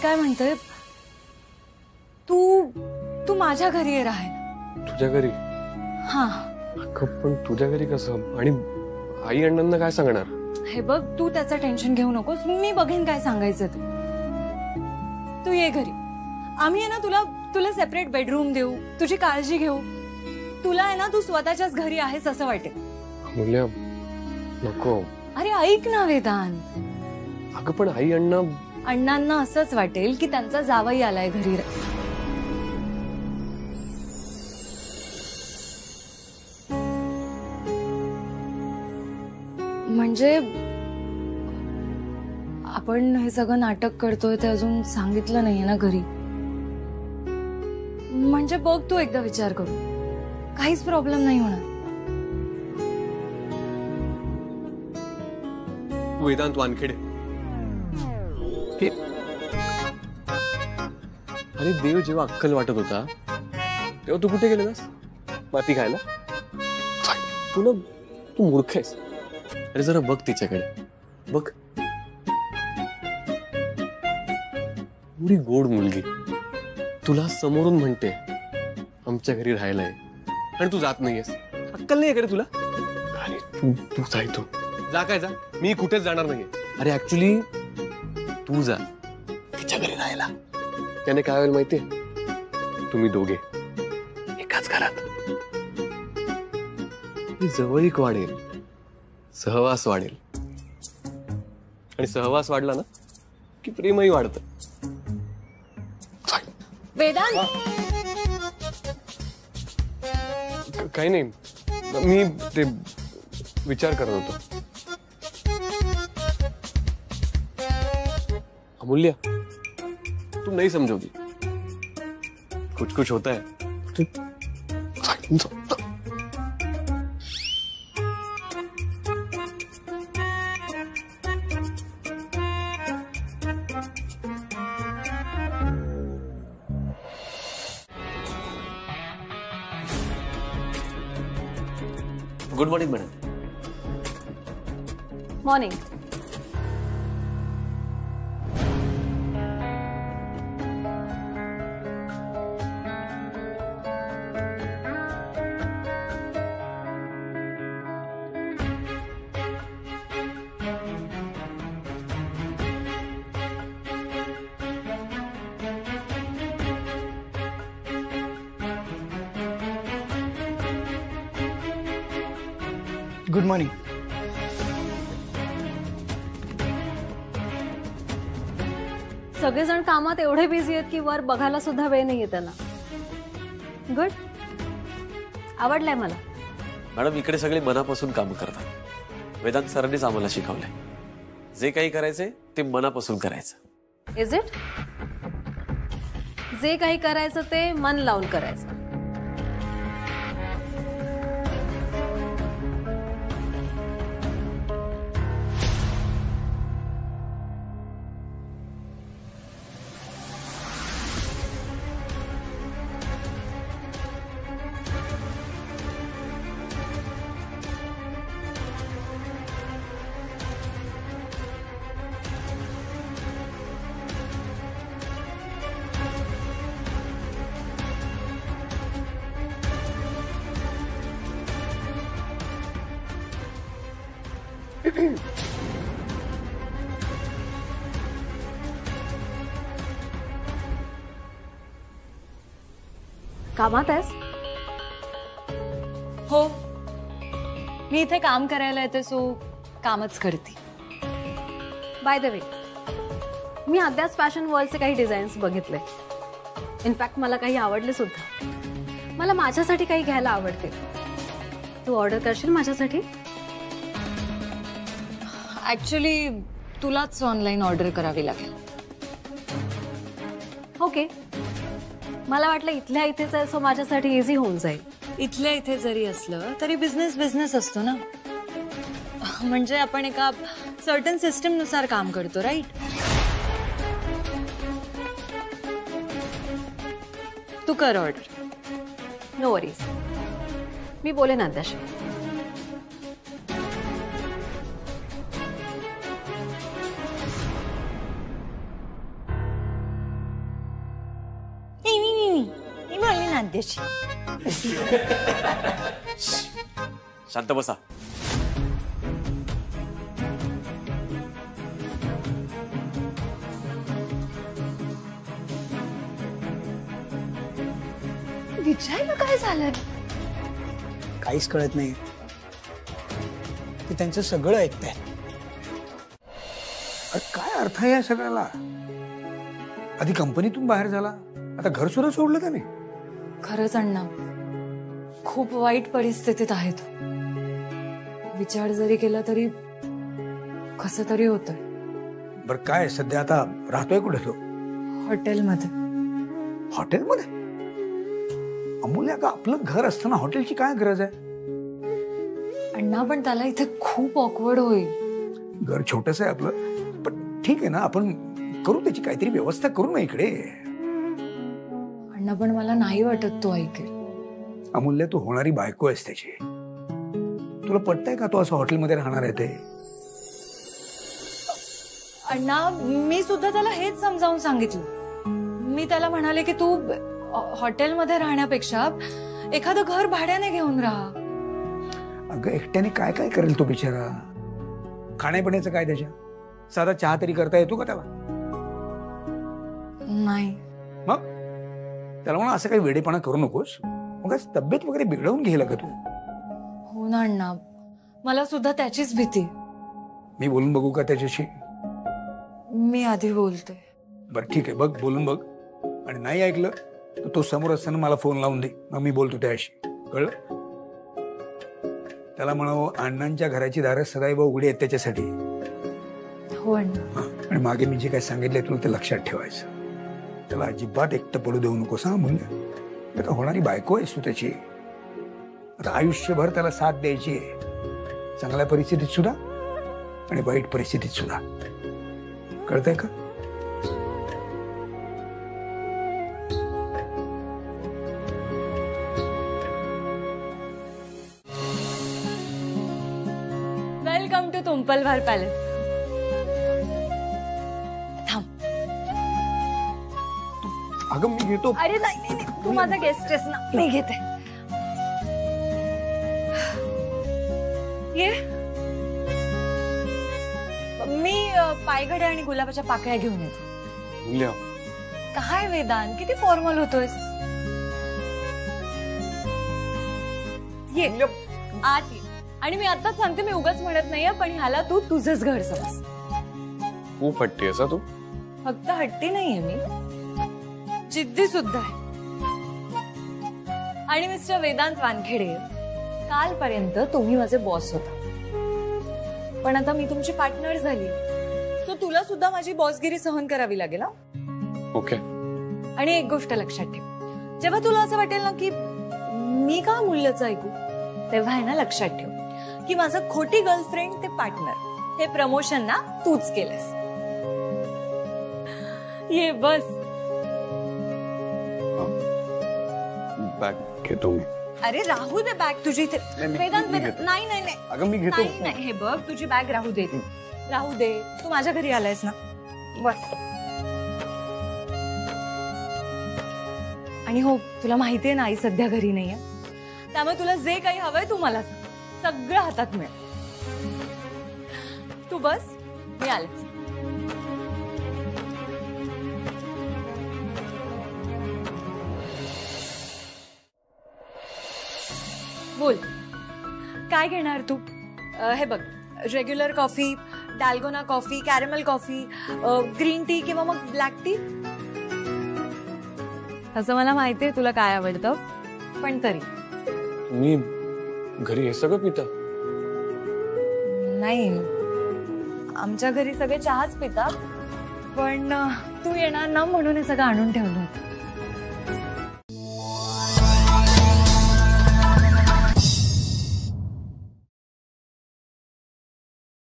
काय म्हणते, तू तू माझ्या घरी ये राहायला. तुझ्या घरी? हा. पण तुझ्या घरी कसं? आणि आई अण्णांना काय सांगणार? हे बघ, तू त्याचं टेन्शन घेऊ नकोस, मी बघेन काय सांगायचं ते. तू ये घरी, आम्ही आहे ना तुला सेपरेट बेडरूम देऊ, तुझी काळजी घेऊ. तुला आहे ना तू स्वतःच्याच घरी आहेस असं वाटेल. अमूल्य नको. अरे ऐक ना वेदांत. अगं पण आई अण्णांना असंच वाटेल की त्यांचा जावई आलाय घरी. म्हणजे आपण हे सगळं नाटक करतोय ते अजून सांगितलं नाहीये ना घरी. म्हणजे बघ तू एकदा विचार करू, काहीच प्रॉब्लेम नाही होणार. वेदांत वानखेडे, अरे देव जेव्हा अक्कल वाटत होता तेव्हा तू कुठे गेलेलास? माती खायला? तू मूर्ख आहेस. अरे जरा बघ तिच्याकडे, बघ. एवढी गोड मुलगी तुला समोरून म्हणते आमच्या घरी राहायला आहे, आणि तू जात नाहीयेस. अक्कल नाही आहे का तुला? अरे तू जायतो जा. काय जा? मी कुठेच जाणार नाहीये. अरे ऍक्च्युली तू जा तिच्या घरी राहायला. त्याने काय होईल माहितीये? तुम्ही दोघे एकाच घरात. जवळीक वाढेल, सहवास वाढेल, आणि सहवास वाढला ना की प्रेमही वाढतं. वेदांत, काही नाही, मी ते विचार करत होतो. अमूल्य, तुम नहीं समझोगी. कुछ कुछ होता है. Good morning madam. Morning. Good morning. सगळेजण कामात एवढे बिझी आहेत की वर बघायला सुद्धा वेळ नाहीये त्यांना. गुड, आवडलंय मला. मॅडम इकडे सगळे मनापासून काम करतात. वेदांत सरांनीच आम्हाला शिकवलंय, जे काही करायचंय ते मनापासून करायचं. Is it? जे काही करायचं ते मन लावून करायचं. कामात आहेस? हो, मी इथे काम करायला येते, सो कामच करते. बाय द वे, मी आद्याच फॅशन वर्ल्डचे काही डिझाईन्स बघितले. इनफॅक्ट मला काही आवडले सुद्धा. मला माझ्यासाठी काही घ्यायला आवडते. तू ऑर्डर करशील माझ्यासाठी? ऍक्च्युली तुलाच ऑनलाईन ऑर्डर करावी लागेल. ओके, मला वाटलं इथल्या इथेच आहे, सो माझ्यासाठी इझी होऊन जाईल. इथल्या इथे जरी असलं तरी बिझनेस असतो ना. म्हणजे आपण एका सर्टन सिस्टम नुसार काम करतो, राईट? तू कर ऑर्डर. नो वरीज, मी बोलेन आद्याशी. माझ्याशी. शांत बसा. विजयला काय झालं? काहीच कळत नाही. ते त्यांचं सगळं ऐकतायत. काय अर्थ आहे या सगळ्याला? आधी कंपनीतून बाहेर झाला, आता घर सुद्धा सोडलं त्याने. खरंच अण्णा, खूप वाईट परिस्थितीत आहे तो. विचार जरी केला तरी कसं तरी होतंय. बर काय सध्या आता राहतोय कुठे तो? हॉटेलमध्ये. हॉटेलमध्ये? अमूल्य, का आपलं घर असताना हॉटेलची काय गरज आहे? अण्णा पण त्याला इथे खूप ऑकवर्ड होईल. घर छोटस आहे आपलं, पण ठीक आहे ना, आपण करू त्याची काहीतरी व्यवस्था करू ना इकडे. अण्णा पण मला नाही वाटत तो ऐकेल. अमूल्य, तू होणारी बायको आहेस त्याची. तुला पटतंय का तो असं हॉटेलमध्ये राहणार आहे ते? अण्णा, मी सुद्धा त्याला हेच समजावून सांगितलं. मी त्याला म्हणाले की तू हॉटेलमध्ये राहण्यापेक्षा एखादं घर भाड्याने घेऊन राहा. अगं, एकट्याने काय काय करेल तो बिचारा? खाण्यापिण्याचं काय त्याच्या? साधा चहा तरी करता येतो का त्याला? नाही. मग त्याला म्हणा असं काही वेडेपणा करू नकोस. मग आज तब्येत वगैरे बिघडवून घ्यायला का तू? हो ना अण्णा, मला सुद्धा त्याचीच भीती. मी बोलून बघू का त्याच्याशी? मी आधी बोलते. बरं ठीक आहे, बघ बोलून बघ. आणि नाही ऐकलं तर तो समोर असताना मला फोन लावून दे, मग मी बोलतो त्याशी. कळलं? त्याला म्हणावं अण्णांच्या घराची दारं सदैव उघडी आहेत त्याच्यासाठी. हो अण्णा. आणि मागे मी जे काय सांगितलंय तुला ते लक्षात ठेवायचं. त्याला अजिबात एकटं पडू देऊ नकोस हा मुलगा. आता होणारी बायको आहेस तू त्याची. आता आयुष्यभर त्याला साथ द्यायची आहे, चांगल्या परिस्थितीत सुद्धा आणि वाईट परिस्थितीत सुद्धा. कळतंय का? वेलकम टू तुंपलभार पॅलेस. थांब. अगं मी घेतो. अरे नाही नाही नाही, तू माझा गेस्ट आहेस ना, मी घेते. ये. मी पायघड्या आणि गुलाबाच्या पाकळ्या घेऊन येते. मूल्य, काय वेदांत, किती फॉर्मल होतोयस. ये आत ये. आणि मी आताच सांगते, मी उगाच म्हणत नाहीये, पण ह्याला तू तुझंच घर समज. खूप हट्टी आहेस तू. फक्त हट्टी नाहीये मी, जिद्दी सुद्धा आहे. आणि मिस्टर वेदांत वानखेडे, कालपर्यंत तुम्ही माझे बॉस होता, पण आता मी तुमची पार्टनर झाली, तर तुला सुद्धा माझी बॉसगिरी सहन करावी लागेल. ओके. आणि एक गोष्ट लक्षात ठेव, जेव्हा तुला असं वाटेल ना की मी का मूल्याचं ऐकू, तेव्हा आहे ना लक्षात ठेव की माझं खोटी गर्लफ्रेंड ते पार्टनर हे प्रमोशन ना तूच केलंस. ये बस. बॅग घेतो मी. अरे राहू दे बॅग तुझी इथे. वेदांत, नाही नाही नाही. अगं मी घेतो. नाही नाही, हे बघ तुझी बॅग राहू दे. राहू दे, तू माझ्या घरी आलायस ना, बस. आणि हो, तुला माहितीये ना आई सध्या घरी नाहीये, त्यामुळे तुला जे काही हवंय तू मला सांग, सगळं हातात मिळेल. तू बस, मी आलेच. बोल, काय घेणार तू? हे बघ, regular coffee, dalgona coffee, caramel coffee, green tea किंवा मग ब्लॅक टी. तसं मला माहितीये तुला काय आवडतं, पण तरी मी घरी हे सगळं पिता? नाही, आमच्या घरी सगळे चहाच पितात, पण तू येणार ना म्हणून हे सगळं आणून ठेवलं होतं.